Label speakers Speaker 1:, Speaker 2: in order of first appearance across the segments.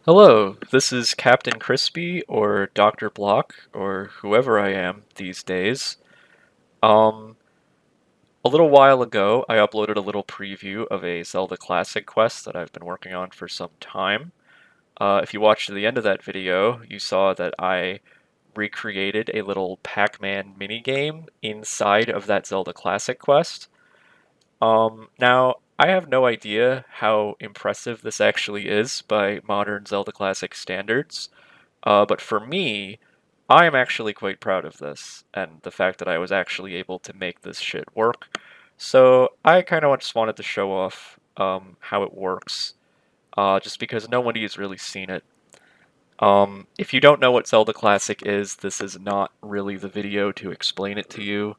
Speaker 1: Hello, this is Captain Crispy or Dr. Block or whoever I am these days. Um, a little while ago, I uploaded a little preview of a Zelda Classic quest that I've been working on for some time. If you watched to the end of that video, you saw that I recreated a little Pac-Man minigame inside of that Zelda Classic quest. Now, I have no idea how impressive this actually is by modern Zelda Classic standards. But for me, I am actually quite proud of this, and the fact that I was actually able to make this shit work. So I kind of just wanted to show off how it works, just because nobody has really seen it. If you don't know what Zelda Classic is, this is not really the video to explain it to you.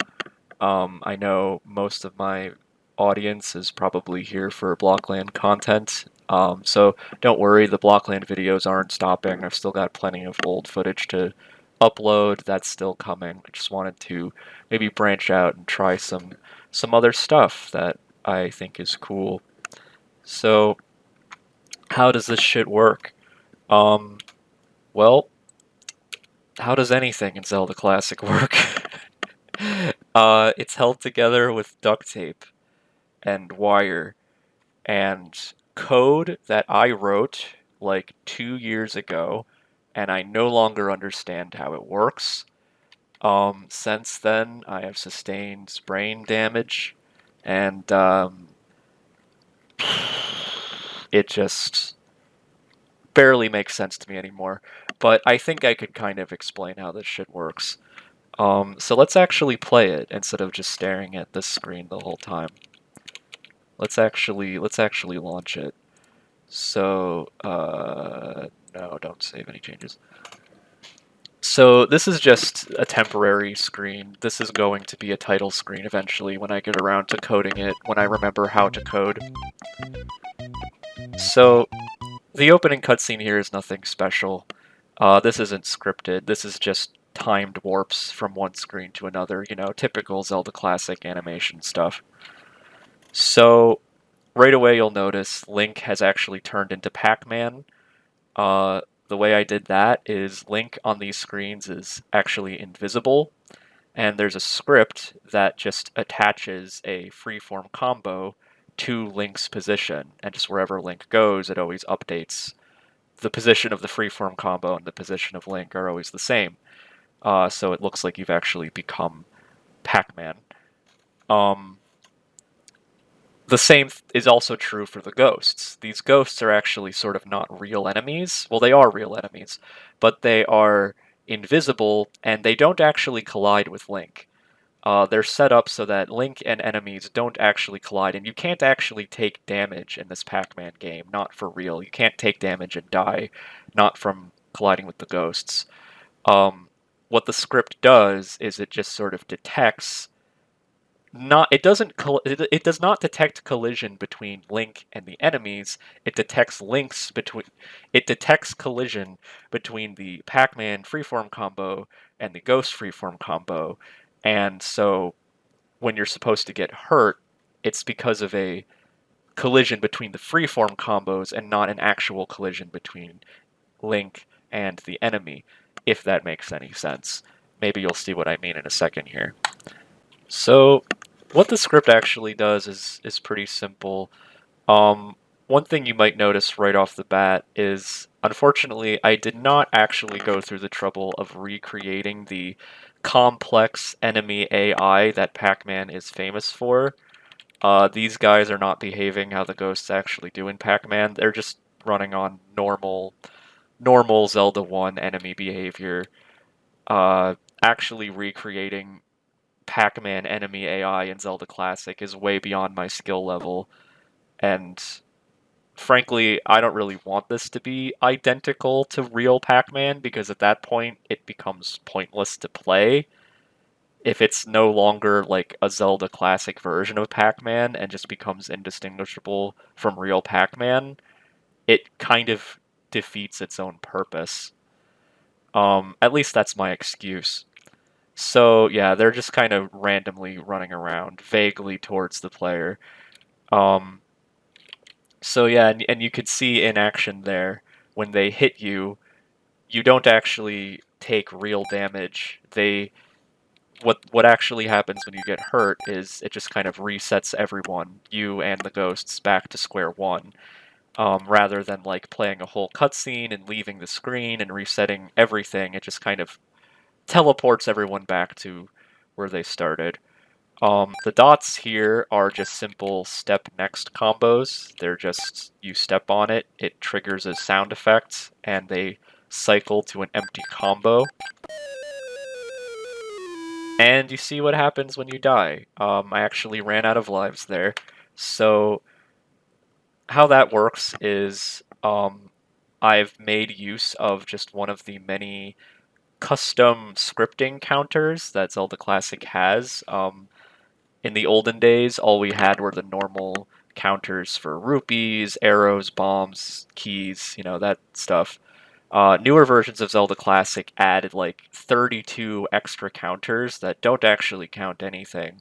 Speaker 1: I know most of my audience is probably here for Blockland content, so don't worry, the Blockland videos aren't stopping. I've still got plenty of old footage to upload. That's still coming. I just wanted to maybe branch out and try some other stuff that I think is cool. So, how does this shit work? Um, well, how does anything in Zelda Classic work? It's held together with duct tape and wire and code that I wrote like 2 years ago, and I no longer understand how it works. Since then, I have sustained brain damage, and it just barely makes sense to me anymore. But I think I could kind of explain how this shit works. So let's actually play it instead of just staring at this screen the whole time. Let's actually launch it. So, no, don't save any changes. So this is just a temporary screen. This is going to be a title screen eventually when I get around to coding it, when I remember how to code. So the opening cutscene here is nothing special. This isn't scripted. This is just timed warps from one screen to another, typical Zelda Classic animation stuff. So right away you'll notice Link has actually turned into Pac-Man. The way I did that is Link on these screens is actually invisible, and there's a script that just attaches a freeform combo to Link's position, and just wherever Link goes, it always updates. The position of the freeform combo and the position of Link are always the same, so it looks like you've actually become Pac-Man. Um, The same is also true for the ghosts. These ghosts are actually sort of not real enemies. Well, they are real enemies, but they are invisible and they don't actually collide with Link. They're set up so that Link and enemies don't actually collide, and you can't actually take damage in this Pac-Man game, not for real. You can't take damage and die, not from colliding with the ghosts. Um, what the script does is it just sort of detects not it doesn't it does not detect collision between Link and the enemies. It detects collision between the Pac-Man freeform combo and the Ghost freeform combo. And so when you're supposed to get hurt, it's because of a collision between the freeform combos and not an actual collision between Link and the enemy, if that makes any sense. Maybe you'll see what I mean in a second here. So what the script actually does is pretty simple. Um, One thing you might notice right off the bat is, unfortunately, I did not actually go through the trouble of recreating the complex enemy AI that Pac-Man is famous for. These guys are not behaving how the ghosts actually do in Pac-Man. They're just running on normal Zelda One enemy behavior. Actually recreating Pac-Man enemy AI in Zelda Classic is way beyond my skill level, and frankly, I don't really want this to be identical to real Pac-Man because at that point it becomes pointless to play. If it's no longer like a Zelda Classic version of Pac-Man and just becomes indistinguishable from real Pac-Man, it kind of defeats its own purpose. At least that's my excuse. So yeah, they're just kind of randomly running around vaguely towards the player. Um, so yeah, and you could see in action there when they hit you, you don't actually take real damage. What actually happens when you get hurt is it just kind of resets everyone, you and the ghosts, back to square one, rather than like playing a whole cutscene and leaving the screen and resetting everything. It just kind of teleports everyone back to where they started. The dots here are just simple step next combos. They're just, you step on it, it triggers a sound effect, and they cycle to an empty combo. And you see what happens when you die. I actually ran out of lives there. So how that works is I've made use of just one of the many custom scripting counters that Zelda Classic has. In the olden days, all we had were the normal counters for rupees, arrows, bombs, keys, that stuff. Newer versions of Zelda Classic added like 32 extra counters that don't actually count anything.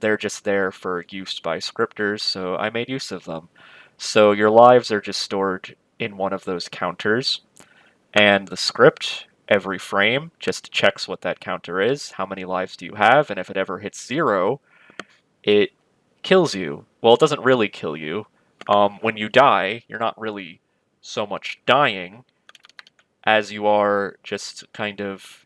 Speaker 1: They're just there for use by scripters, so I made use of them. So your lives are just stored in one of those counters, and the script, every frame, just checks what that counter is, how many lives do you have, and if it ever hits 0, it kills you. Well, it doesn't really kill you. When you die, you're not really so much dying as you are just kind of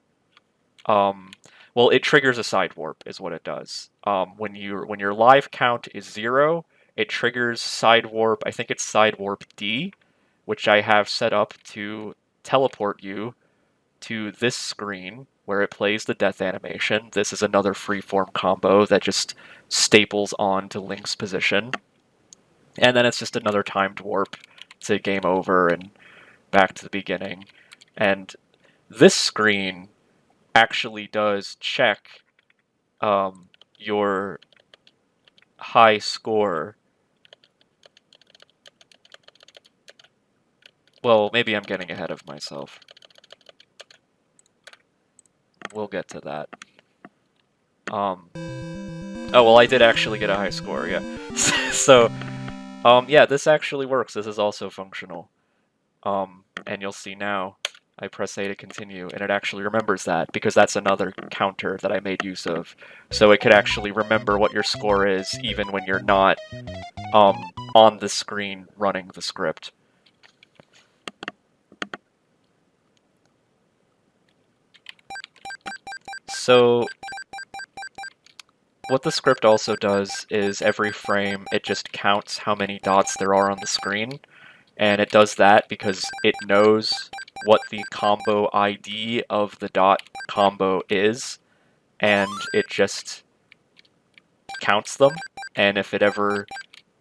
Speaker 1: well, it triggers a side warp is what it does. When your live count is 0, it triggers side warp. I think it's side warp D, which I have set up to teleport you to this screen where it plays the death animation. This is another freeform combo that just staples on to Link's position. And then it's just another timed warp to game over and back to the beginning. And this screen actually does check your high score. Well, maybe I'm getting ahead of myself. We'll get to that. Oh, well, I did actually get a high score, yeah. So, yeah, this actually works. This is also functional. And you'll see now, I press A to continue, and it actually remembers that, because that's another counter that I made use of. So it could actually remember what your score is, even when you're not on the screen running the script. So what the script also does is every frame it just counts how many dots there are on the screen, and it does that because it knows what the combo ID of the dot combo is, and it just counts them. And if it ever,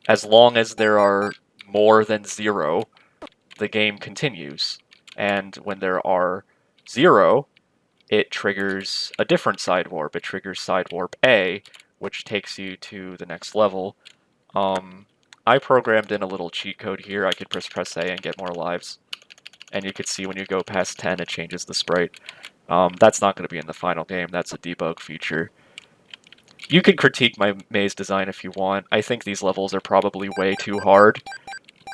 Speaker 1: as long as there are more than 0, the game continues. And when there are 0, it triggers a different side warp. It triggers side warp A, which takes you to the next level. I programmed in a little cheat code here. I could press A and get more lives. And you can see when you go past 10, it changes the sprite. That's not going to be in the final game. That's a debug feature. You can critique my maze design if you want. I think these levels are probably way too hard,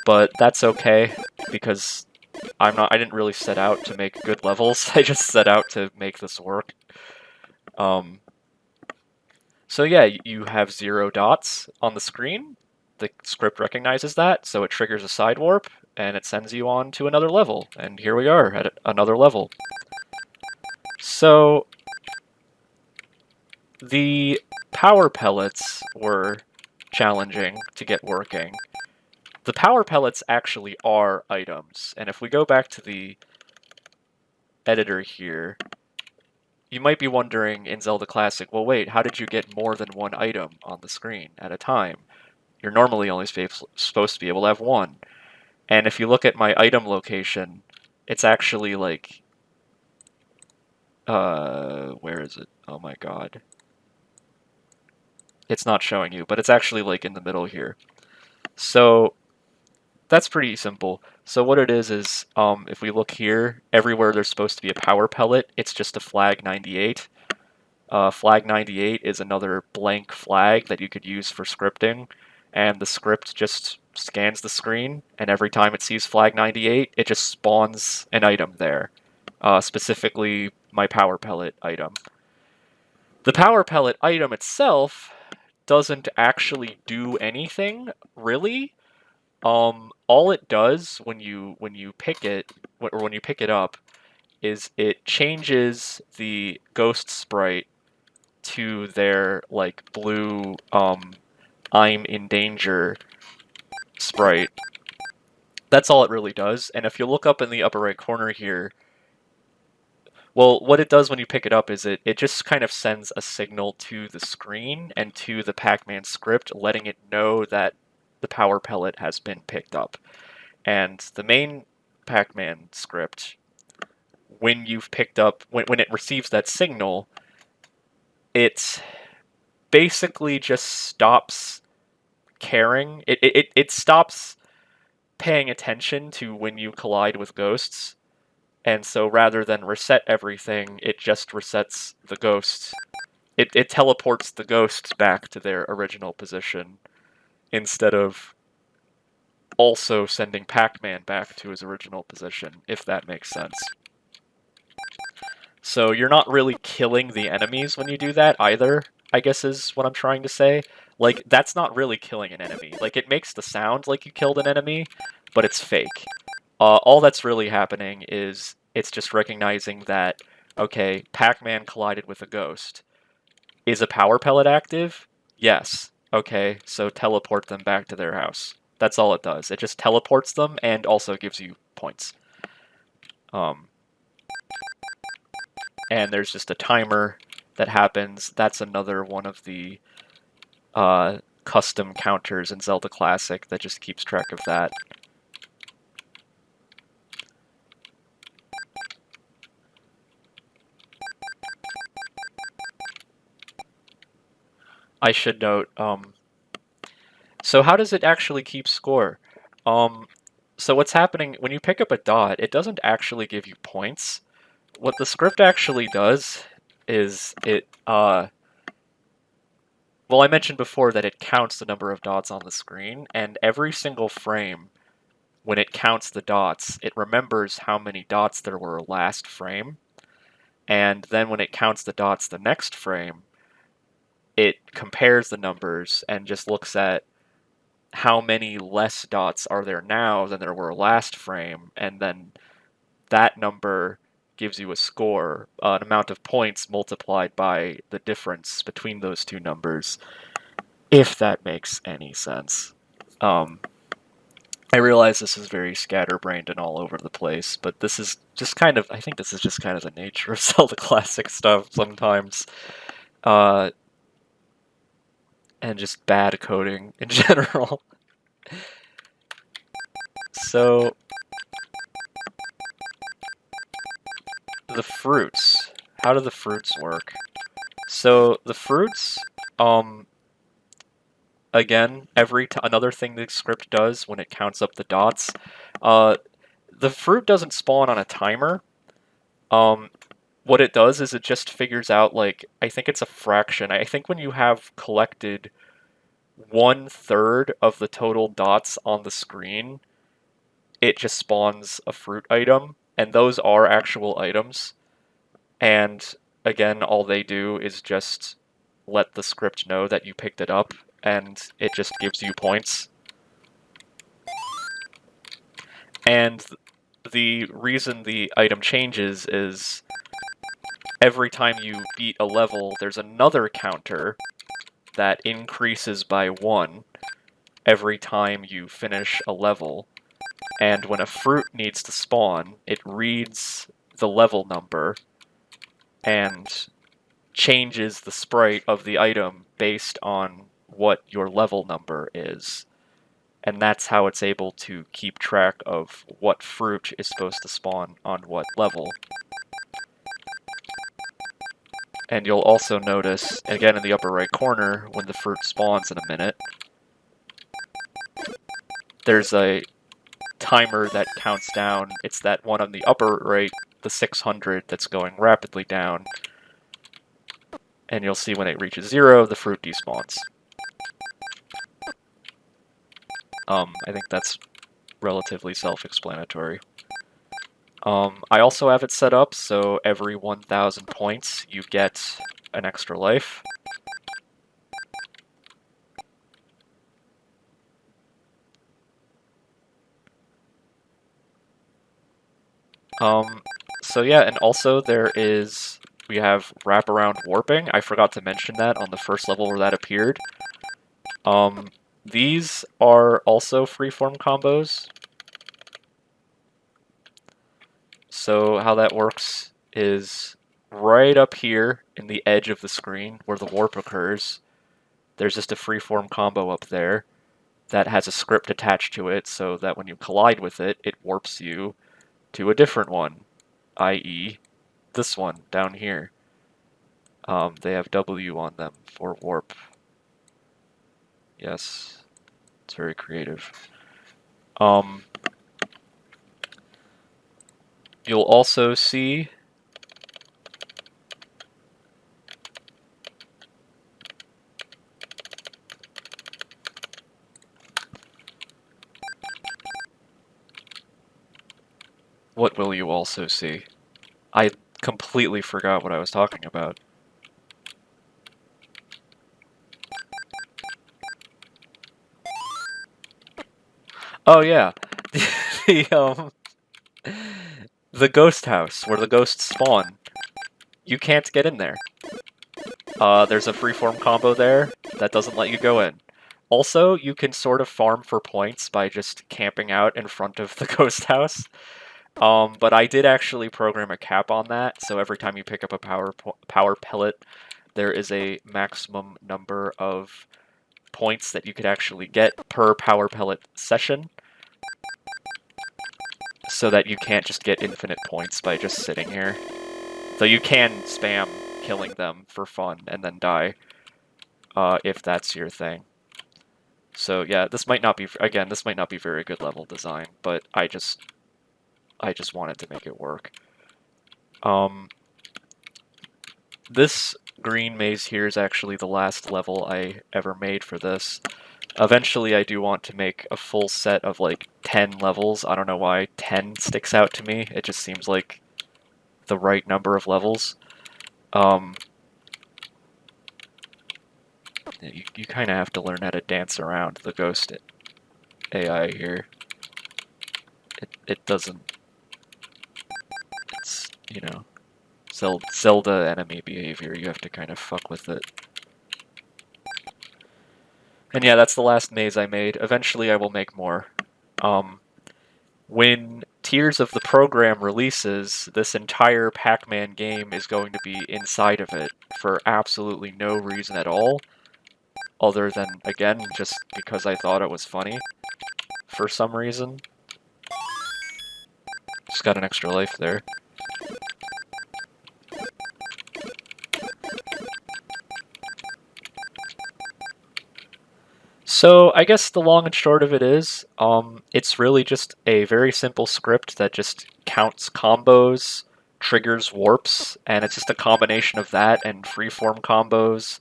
Speaker 1: but that's okay, because I didn't really set out to make good levels. I just set out to make this work. So yeah, you have 0 dots on the screen. The script recognizes that, so it triggers a side warp, and it sends you on to another level. And here we are at another level. So the power pellets were challenging to get working. The power pellets actually are items, and if we go back to the editor here, you might be wondering in Zelda Classic, well wait, how did you get more than one item on the screen at a time? You're normally only supposed to be able to have one. And if you look at my item location, it's actually like... where is it? Oh my god. It's not showing you, but it's actually like in the middle here. So that's pretty simple. So what it is if we look here, everywhere there's supposed to be a power pellet, it's just a flag 98. Flag 98 is another blank flag that you could use for scripting, and the script just scans the screen, and every time it sees flag 98, it just spawns an item there, specifically my power pellet item. The power pellet item itself doesn't actually do anything, really. All it does when you pick it, or when you pick it up, is it changes the ghost sprite to their like blue I'm in danger sprite. That's all it really does. And if you look up in the upper right corner here, well, what it does when you pick it up is it just kind of sends a signal to the screen and to the Pacman script, letting it know that the power pellet has been picked up. And the main Pacman script, when you've picked up, when it receives that signal, it basically just stops caring. It stops paying attention to when you collide with ghosts. And so rather than reset everything, it just resets the ghosts. It teleports the ghosts back to their original position instead of also sending Pac-Man back to his original position, if that makes sense. So you're not really killing the enemies when you do that either, I guess is what I'm trying to say. Like, that's not really killing an enemy. Like, it makes the sound like you killed an enemy, but it's fake. All that's really happening is it's just recognizing that, okay, Pac-Man collided with a ghost. Is a power pellet active? Yes. Okay, so teleport them back to their house. That's all it does. It just teleports them and also gives you points. And there's just a timer that happens. That's another one of the custom counters in Zelda Classic that just keeps track of that. I should note, so how does it actually keep score? So what's happening, when you pick up a dot, it doesn't actually give you points. What the script actually does is well, I mentioned before that it counts the number of dots on the screen, and every single frame, when it counts the dots, it remembers how many dots there were last frame, and then when it counts the dots the next frame, it compares the numbers and just looks at how many less dots are there now than there were last frame, and then that number gives you a score, an amount of points multiplied by the difference between those two numbers, if that makes any sense. I realize this is very scatterbrained and all over the place, but this is just kind of, I think this is just kind of the nature of Zelda Classic stuff sometimes. And just bad coding in general. So, the fruits. How do the fruits work? So, the fruits, again, another thing the script does when it counts up the dots, the fruit doesn't spawn on a timer. What it does is it just figures out, like, I think it's a fraction. I think when you have collected 1/3 of the total dots on the screen, it just spawns a fruit item, and those are actual items. And again, all they do is just let the script know that you picked it up, and it just gives you points. And the reason the item changes is every time you beat a level, there's another counter that increases by 1 every time you finish a level. And when a fruit needs to spawn, it reads the level number and changes the sprite of the item based on what your level number is. And that's how it's able to keep track of what fruit is supposed to spawn on what level. And you'll also notice, again in the upper right corner, when the fruit spawns in a minute, there's a timer that counts down. It's that one on the upper right, the 600, that's going rapidly down. And you'll see when it reaches 0, the fruit despawns. I think that's relatively self-explanatory. I also have it set up so every 1,000 points you get an extra life. So yeah, and also we have wraparound warping. I forgot to mention that on the first level where that appeared. These are also freeform combos. So how that works is right up here in the edge of the screen where the warp occurs, there's just a freeform combo up there that has a script attached to it so that when you collide with it, it warps you to a different one, i.e. this one down here. They have W on them for warp. Yes, it's very creative. You'll also see what will you also see? I completely forgot what I was talking about. Oh yeah, the the ghost house where the ghosts spawn. You can't get in there. There's a freeform combo there that doesn't let you go in. Also, you can sort of farm for points by just camping out in front of the ghost house. But I did actually program a cap on that, so every time you pick up a power pellet, there is a maximum number of points that you could actually get per power pellet session, so that you can't just get infinite points by just sitting here. Though you can spam killing them for fun and then die, if that's your thing. So yeah, this might not be very good level design, but I just wanted to make it work. This green maze here is actually the last level I ever made for this. Eventually I do want to make a full set of like 10 levels. I don't know why 10 sticks out to me. It just seems like the right number of levels. You kind of have to learn how to dance around the ghost AI here. It doesn't... It's, you know, Zelda enemy behavior. You have to kind of fuck with it. And yeah, that's the last maze I made. Eventually I will make more. When Tears of the Program releases, this entire Pac-Man game is going to be inside of it for absolutely no reason at all, other than, again, just because I thought it was funny for some reason. Just got an extra life there. So I guess the long and short of it is, it's really just a very simple script that just counts combos, triggers warps, and it's just a combination of that and freeform combos.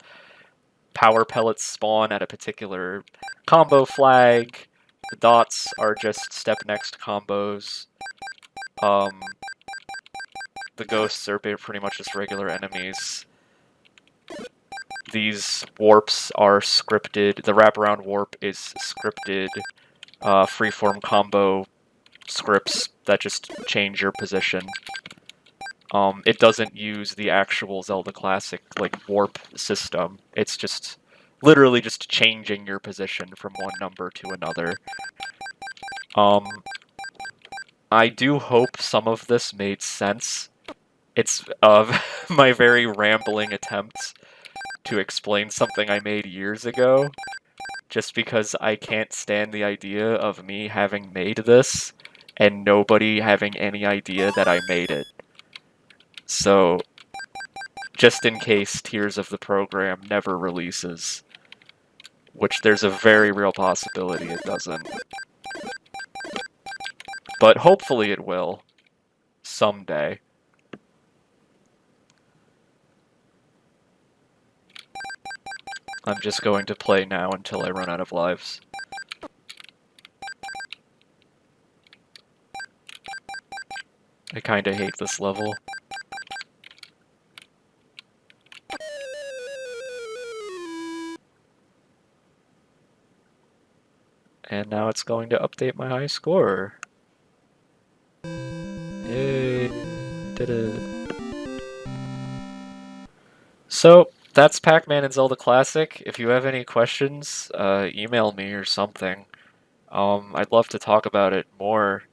Speaker 1: Power pellets spawn at a particular combo flag. The dots are just step next combos. The ghosts are pretty much just regular enemies. These warps are scripted. The wraparound warp is scripted. Freeform combo scripts that just change your position. It doesn't use the actual Zelda Classic like warp system. It's just literally just changing your position from one number to another. I do hope some of this made sense. It's my very rambling attempt to explain something I made years ago, just because I can't stand the idea of me having made this and nobody having any idea that I made it. So, just in case Tears of the Program never releases, which there's a very real possibility it doesn't. But hopefully it will, someday. I'm just going to play now until I run out of lives. I kinda hate this level. And now it's going to update my high score. Yay, did it. So, that's Pac-Man and Zelda Classic. If you have any questions, email me or something. I'd love to talk about it more,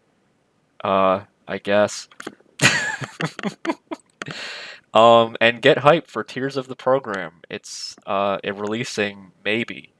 Speaker 1: I guess. And get hype for Tears of the Program. It's releasing maybe